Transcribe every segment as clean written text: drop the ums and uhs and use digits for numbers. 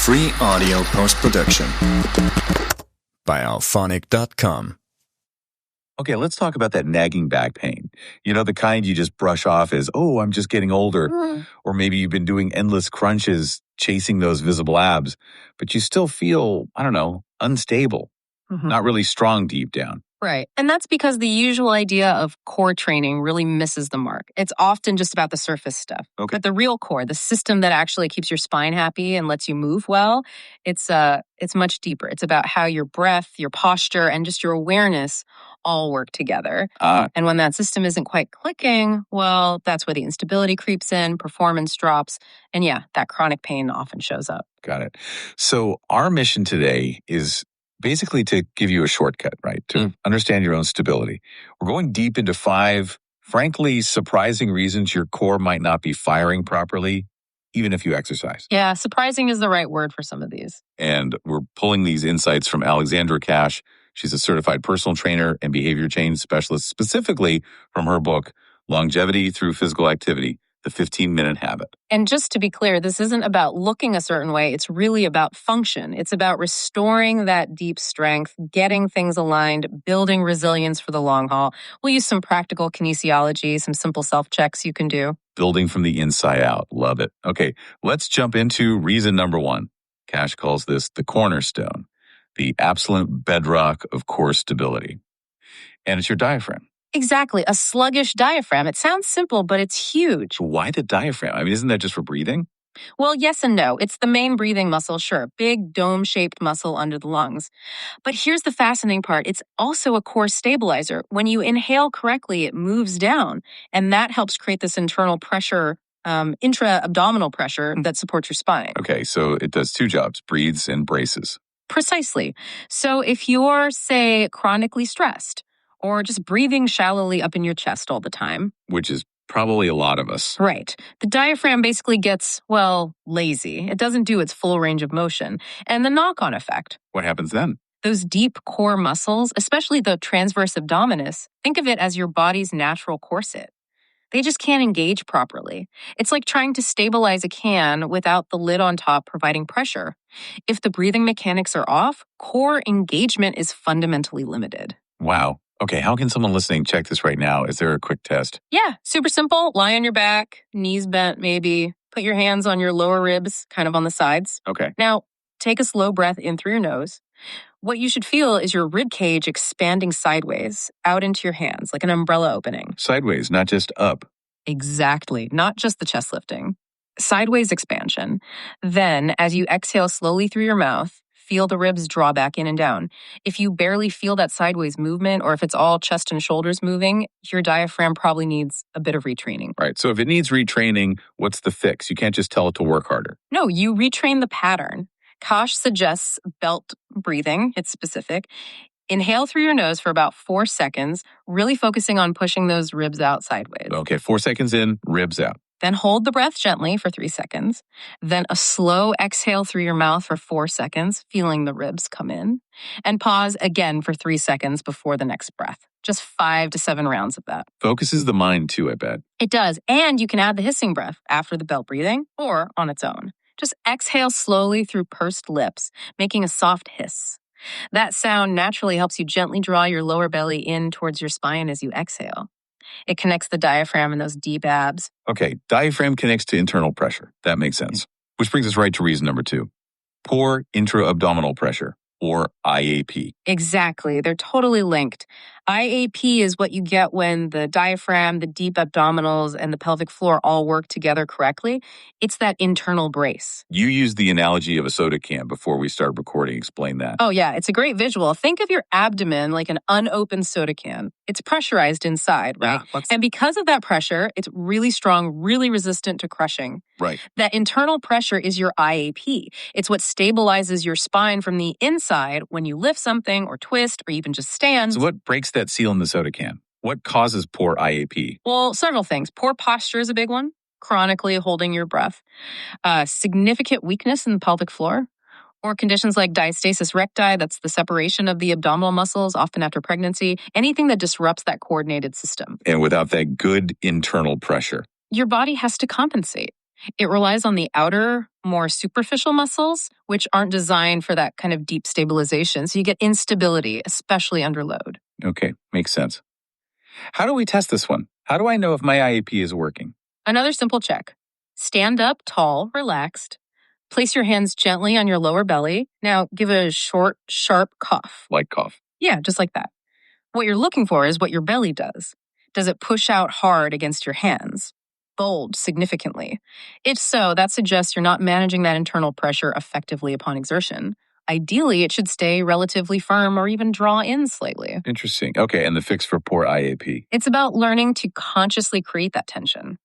Free audio post-production by alphonic.com. Okay, let's talk about that nagging back pain. You know, the kind you just brush off as, oh, I'm just getting older. Or maybe you've been doing endless crunches, chasing those visible abs, but you still feel, I don't know, unstable, not really strong deep down. Right. And that's because the usual idea of core training really misses the mark. It's often just about the surface stuff. Okay. But the real core, the system that actually keeps your spine happy and lets you move well, it's much deeper. It's about how your breath, your posture, and just your awareness all work together. And when that system isn't quite clicking, well, that's where the instability creeps in, performance drops, and yeah, that chronic pain often shows up. Got it. So our mission today is basically to give you a shortcut, right? To understand your own stability. We're going deep into 5, frankly, surprising reasons your core might not be firing properly, even if you exercise. Yeah, surprising is the right word for some of these. And we're pulling these insights from Alexandra Cash. She's a certified personal trainer and behavior change specialist, specifically from her book, Longevity Through Physical Activity, The 15-Minute Habit. And just to be clear, this isn't about looking a certain way. It's really about function. It's about restoring that deep strength, getting things aligned, building resilience for the long haul. We'll use some practical kinesiology, some simple self-checks you can do. Building from the inside out. Love it. Okay, let's jump into reason number 1. Cash calls this the cornerstone, the absolute bedrock of core stability. And it's your diaphragm. Exactly. A sluggish diaphragm. It sounds simple, but it's huge. Why the diaphragm? I mean, isn't that just for breathing? Well, yes and no. It's the main breathing muscle, sure. Big dome-shaped muscle under the lungs. But here's the fascinating part. It's also a core stabilizer. When you inhale correctly, it moves down. And that helps create this internal pressure, intra-abdominal pressure that supports your spine. Okay, so it does 2 jobs, breathes and braces. Precisely. So if you're, say, chronically stressed, or just breathing shallowly up in your chest all the time. Which is probably a lot of us. Right. The diaphragm basically gets, well, lazy. It doesn't do its full range of motion. And the knock-on effect. What happens then? Those deep core muscles, especially the transverse abdominis, think of it as your body's natural corset. They just can't engage properly. It's like trying to stabilize a can without the lid on top providing pressure. If the breathing mechanics are off, core engagement is fundamentally limited. Wow. Okay, how can someone listening check this right now? Is there a quick test? Yeah, super simple. Lie on your back, knees bent maybe. Put your hands on your lower ribs, kind of on the sides. Okay. Now, take a slow breath in through your nose. What you should feel is your rib cage expanding sideways out into your hands, like an umbrella opening. Sideways, not just up. Exactly, not just the chest lifting. Sideways expansion. Then, as you exhale slowly through your mouth, feel the ribs draw back in and down. If you barely feel that sideways movement, or if it's all chest and shoulders moving, your diaphragm probably needs a bit of retraining. Right. So if it needs retraining, what's the fix? You can't just tell it to work harder. No, you retrain the pattern. Kosh suggests belt breathing. It's specific. Inhale through your nose for about 4 seconds, really focusing on pushing those ribs out sideways. Okay, 4 seconds in, ribs out. Then hold the breath gently for 3 seconds. Then a slow exhale through your mouth for 4 seconds, feeling the ribs come in. And pause again for 3 seconds before the next breath. Just 5 to 7 rounds of that. Focuses the mind too, I bet. It does. And you can add the hissing breath after the belt breathing or on its own. Just exhale slowly through pursed lips, making a soft hiss. That sound naturally helps you gently draw your lower belly in towards your spine as you exhale. It connects the diaphragm and those deep abs. Okay, diaphragm connects to internal pressure. That makes sense. Which brings us right to reason number 2. Poor intra-abdominal pressure, or IAP. Exactly. They're totally linked. IAP is what you get when the diaphragm, the deep abdominals, and the pelvic floor all work together correctly. It's that internal brace. You used the analogy of a soda can before we started recording. Explain that. Oh, yeah. It's a great visual. Think of your abdomen like an unopened soda can. It's pressurized inside, right? Yeah, and because of that pressure, it's really strong, really resistant to crushing. Right. That internal pressure is your IAP. It's what stabilizes your spine from the inside when you lift something or twist or even just stand. So what breaks that seal in the soda can? What causes poor IAP? Well, several things. Poor posture is a big one. Chronically holding your breath. Significant weakness in the pelvic floor. Or conditions like diastasis recti, that's the separation of the abdominal muscles, often after pregnancy. Anything that disrupts that coordinated system. And without that good internal pressure. Your body has to compensate. It relies on the outer, more superficial muscles, which aren't designed for that kind of deep stabilization. So you get instability, especially under load. Okay, makes sense. How do we test this one? How do I know if my IAP is working? Another simple check. Stand up tall, relaxed. Place your hands gently on your lower belly. Now give a short, sharp cough. Like cough. Yeah, just like that. What you're looking for is what your belly does. Does it push out hard against your hands? Bulge significantly? If so, that suggests you're not managing that internal pressure effectively upon exertion. Ideally, it should stay relatively firm or even draw in slightly. Interesting. Okay, and the fix for poor IAP? It's about learning to consciously create that tension.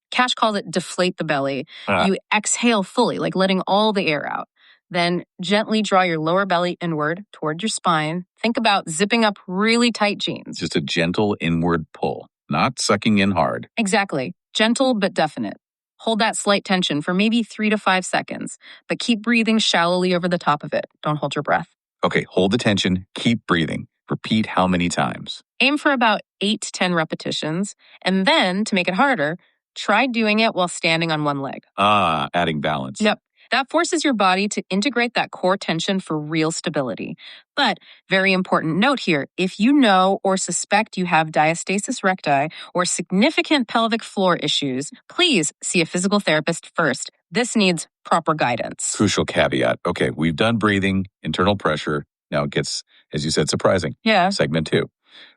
Cash calls it deflate the belly. You exhale fully, like letting all the air out. Then gently draw your lower belly inward toward your spine. Think about zipping up really tight jeans. Just a gentle inward pull, not sucking in hard. Exactly. Gentle but definite. Hold that slight tension for maybe 3 to 5 seconds, but keep breathing shallowly over the top of it. Don't hold your breath. Okay, hold the tension, keep breathing. Repeat how many times? Aim for about 8 to 10 repetitions, and then, to make it harder, try doing it while standing on one leg. Adding balance. Yep. That forces your body to integrate that core tension for real stability. But, very important note here, if you know or suspect you have diastasis recti or significant pelvic floor issues, please see a physical therapist first. This needs proper guidance. Crucial caveat. Okay, we've done breathing, internal pressure. Now it gets, as you said, surprising. Yeah. Segment 2.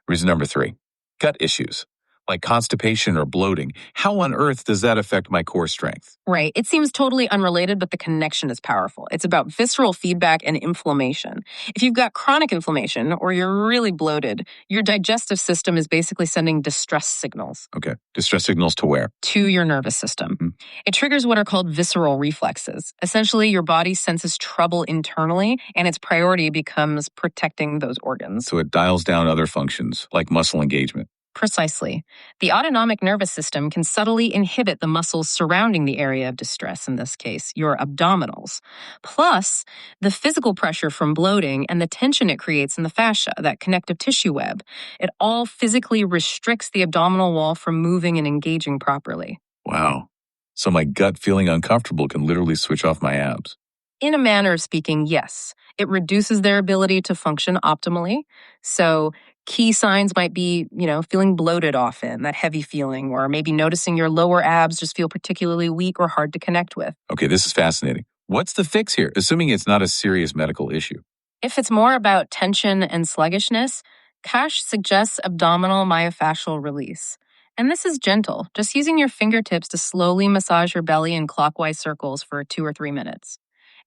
Reason number 3. Gut issues. Like constipation or bloating. How on earth does that affect my core strength? Right. It seems totally unrelated, but the connection is powerful. It's about visceral feedback and inflammation. If you've got chronic inflammation or you're really bloated, your digestive system is basically sending distress signals. Okay. Distress signals to where? To your nervous system. Mm-hmm. It triggers what are called visceral reflexes. Essentially, your body senses trouble internally, and its priority becomes protecting those organs. So it dials down other functions, like muscle engagement. Precisely. The autonomic nervous system can subtly inhibit the muscles surrounding the area of distress, in this case, your abdominals. Plus, the physical pressure from bloating and the tension it creates in the fascia, that connective tissue web, it all physically restricts the abdominal wall from moving and engaging properly. Wow. So my gut feeling uncomfortable can literally switch off my abs. In a manner of speaking, yes. It reduces their ability to function optimally. So key signs might be, feeling bloated often, that heavy feeling, or maybe noticing your lower abs just feel particularly weak or hard to connect with. Okay, this is fascinating. What's the fix here, assuming it's not a serious medical issue? If it's more about tension and sluggishness, Cash suggests abdominal myofascial release. And this is gentle, just using your fingertips to slowly massage your belly in clockwise circles for 2 or 3 minutes.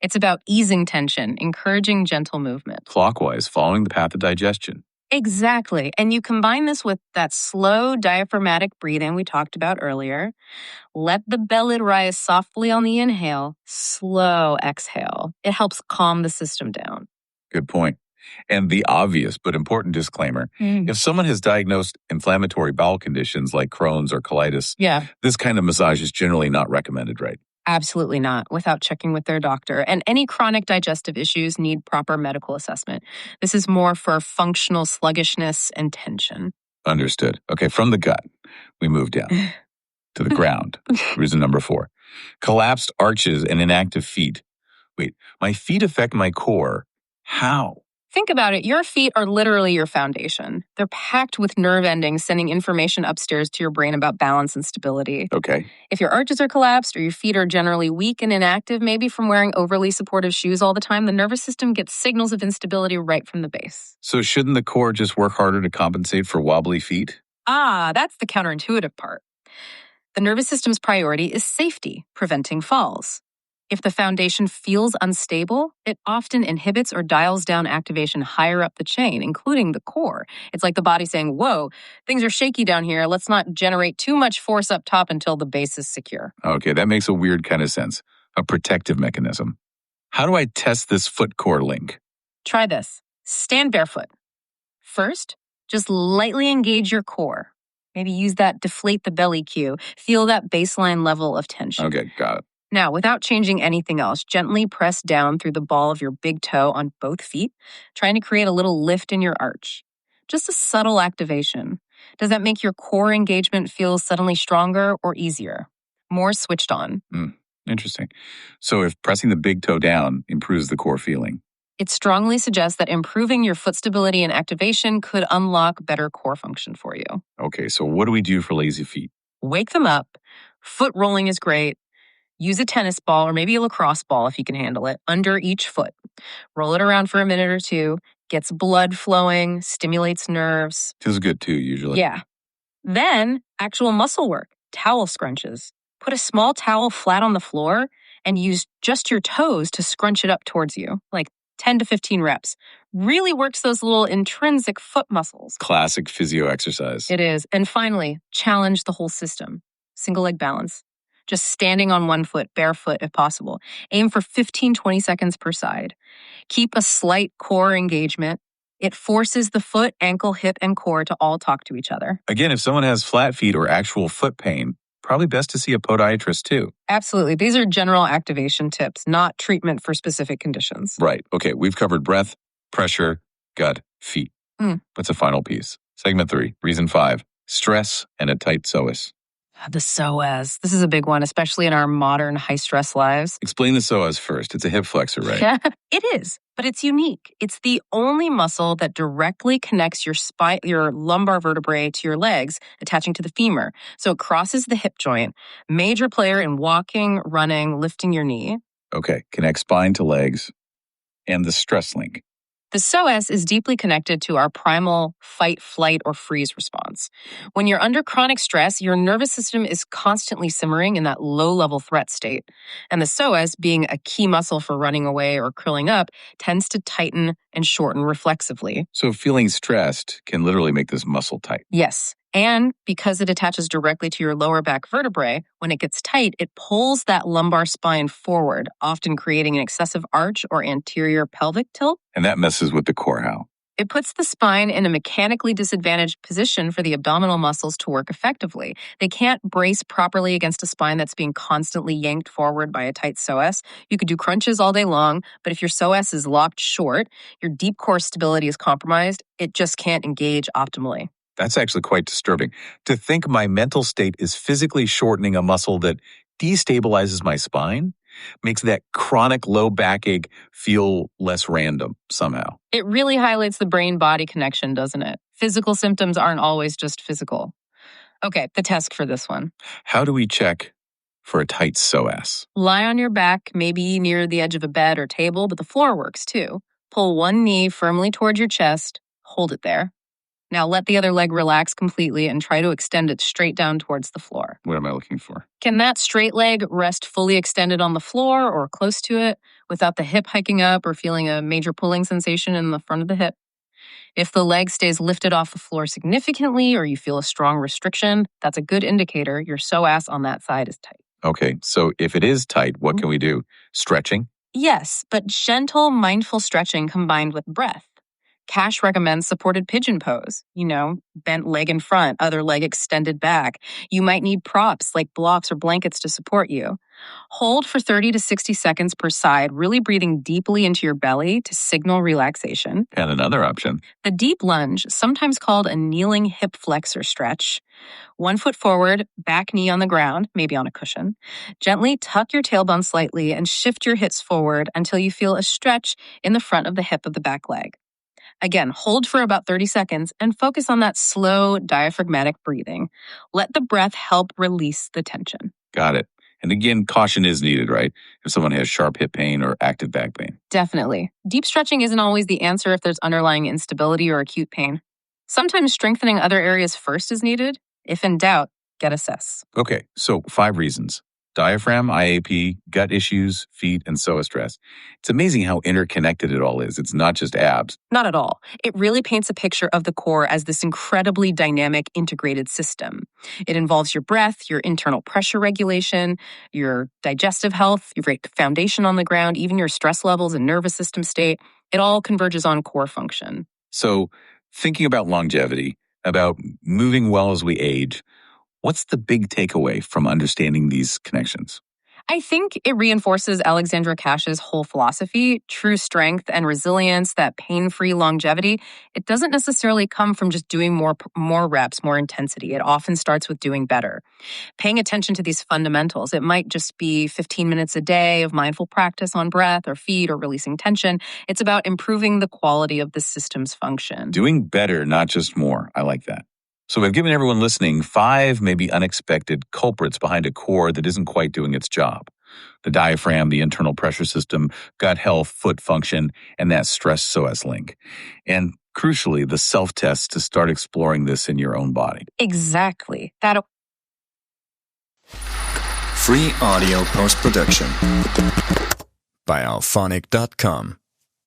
It's about easing tension, encouraging gentle movement. Clockwise, following the path of digestion. Exactly. And you combine this with that slow diaphragmatic breathing we talked about earlier. Let the belly rise softly on the inhale, slow exhale. It helps calm the system down. Good point. And the obvious but important disclaimer, if someone has diagnosed inflammatory bowel conditions like Crohn's or colitis, this kind of massage is generally not recommended, right? Absolutely not, without checking with their doctor. And any chronic digestive issues need proper medical assessment. This is more for functional sluggishness and tension. Understood. Okay, from the gut, we move down to the ground. Reason number 4. Collapsed arches and inactive feet. Wait, my feet affect my core. How? Think about it. Your feet are literally your foundation. They're packed with nerve endings sending information upstairs to your brain about balance and stability. Okay. If your arches are collapsed or your feet are generally weak and inactive, maybe from wearing overly supportive shoes all the time, the nervous system gets signals of instability right from the base. So shouldn't the core just work harder to compensate for wobbly feet? That's the counterintuitive part. The nervous system's priority is safety, preventing falls. If the foundation feels unstable, it often inhibits or dials down activation higher up the chain, including the core. It's like the body saying, whoa, things are shaky down here. Let's not generate too much force up top until the base is secure. Okay, that makes a weird kind of sense. A protective mechanism. How do I test this foot core link? Try this. Stand barefoot. First, just lightly engage your core. Maybe use that deflate the belly cue. Feel that baseline level of tension. Okay, got it. Now, without changing anything else, gently press down through the ball of your big toe on both feet, trying to create a little lift in your arch. Just a subtle activation. Does that make your core engagement feel suddenly stronger or easier? more switched on. Interesting. So if pressing the big toe down improves the core feeling. It strongly suggests that improving your foot stability and activation could unlock better core function for you. Okay, so what do we do for lazy feet? Wake them up. Foot rolling is great. Use a tennis ball or maybe a lacrosse ball if you can handle it under each foot. Roll it around for a minute or two. Gets blood flowing, stimulates nerves. Feels good too, usually. Yeah. Then actual muscle work, towel scrunches. Put a small towel flat on the floor and use just your toes to scrunch it up towards you, like 10 to 15 reps. Really works those little intrinsic foot muscles. Classic physio exercise. It is. And finally, challenge the whole system. Single leg balance. Just standing on one foot, barefoot if possible. Aim for 15-20 seconds per side. Keep a slight core engagement. It forces the foot, ankle, hip, and core to all talk to each other. Again, if someone has flat feet or actual foot pain, probably best to see a podiatrist too. Absolutely. These are general activation tips, not treatment for specific conditions. Right. Okay, we've covered breath, pressure, gut, feet. What's the final piece? Segment 3, reason 5, stress and a tight psoas. The psoas. This is a big one, especially in our modern high-stress lives. Explain the psoas first. It's a hip flexor, right? Yeah, it is, but it's unique. It's the only muscle that directly connects your spine, your lumbar vertebrae to your legs, attaching to the femur. So it crosses the hip joint. Major player in walking, running, lifting your knee. Okay, connect spine to legs and the stress link. The psoas is deeply connected to our primal fight, flight, or freeze response. When you're under chronic stress, your nervous system is constantly simmering in that low-level threat state. And the psoas, being a key muscle for running away or curling up, tends to tighten and shorten reflexively. So feeling stressed can literally make this muscle tight. Yes. And because it attaches directly to your lower back vertebrae, when it gets tight, it pulls that lumbar spine forward, often creating an excessive arch or anterior pelvic tilt. And that messes with the core how? It puts the spine in a mechanically disadvantaged position for the abdominal muscles to work effectively. They can't brace properly against a spine that's being constantly yanked forward by a tight psoas. You could do crunches all day long, but if your psoas is locked short, your deep core stability is compromised. It just can't engage optimally. That's actually quite disturbing. To think my mental state is physically shortening a muscle that destabilizes my spine makes that chronic low backache feel less random somehow. It really highlights the brain-body connection, doesn't it? Physical symptoms aren't always just physical. Okay, the test for this one. How do we check for a tight psoas? Lie on your back, maybe near the edge of a bed or table, but the floor works too. Pull one knee firmly towards your chest, hold it there. Now let the other leg relax completely and try to extend it straight down towards the floor. What am I looking for? Can that straight leg rest fully extended on the floor or close to it without the hip hiking up or feeling a major pulling sensation in the front of the hip? If the leg stays lifted off the floor significantly or you feel a strong restriction, that's a good indicator your psoas on that side is tight. Okay, so if it is tight, what can we do? Stretching? Yes, but gentle, mindful stretching combined with breath. Cash recommends supported pigeon pose, bent leg in front, other leg extended back. You might need props like blocks or blankets to support you. Hold for 30 to 60 seconds per side, really breathing deeply into your belly to signal relaxation. And another option. The deep lunge, sometimes called a kneeling hip flexor stretch. 1 foot forward, back knee on the ground, maybe on a cushion. Gently tuck your tailbone slightly and shift your hips forward until you feel a stretch in the front of the hip of the back leg. Again, hold for about 30 seconds and focus on that slow diaphragmatic breathing. Let the breath help release the tension. Got it. And again, caution is needed, right? If someone has sharp hip pain or active back pain. Definitely. Deep stretching isn't always the answer if there's underlying instability or acute pain. Sometimes strengthening other areas first is needed. If in doubt, get assessed. Okay, so 5 reasons. Diaphragm, IAP, gut issues, feet, and psoas stress. It's amazing how interconnected it all is. It's not just abs. Not at all. It really paints a picture of the core as this incredibly dynamic, integrated system. It involves your breath, your internal pressure regulation, your digestive health, your foundation on the ground, even your stress levels and nervous system state. It all converges on core function. So thinking about longevity, about moving well as we age, what's the big takeaway from understanding these connections? I think it reinforces Alexandra Cash's whole philosophy, true strength and resilience, that pain-free longevity. It doesn't necessarily come from just doing more reps, more intensity. It often starts with doing better. Paying attention to these fundamentals. It might just be 15 minutes a day of mindful practice on breath or feet or releasing tension. It's about improving the quality of the system's function. Doing better, not just more. I like that. So we've given everyone listening 5 maybe unexpected culprits behind a core that isn't quite doing its job. The diaphragm, the internal pressure system, gut health, foot function, and that stress-psoas link. And crucially, the self-test to start exploring this in your own body. Exactly. Free audio post-production by alphonic.com.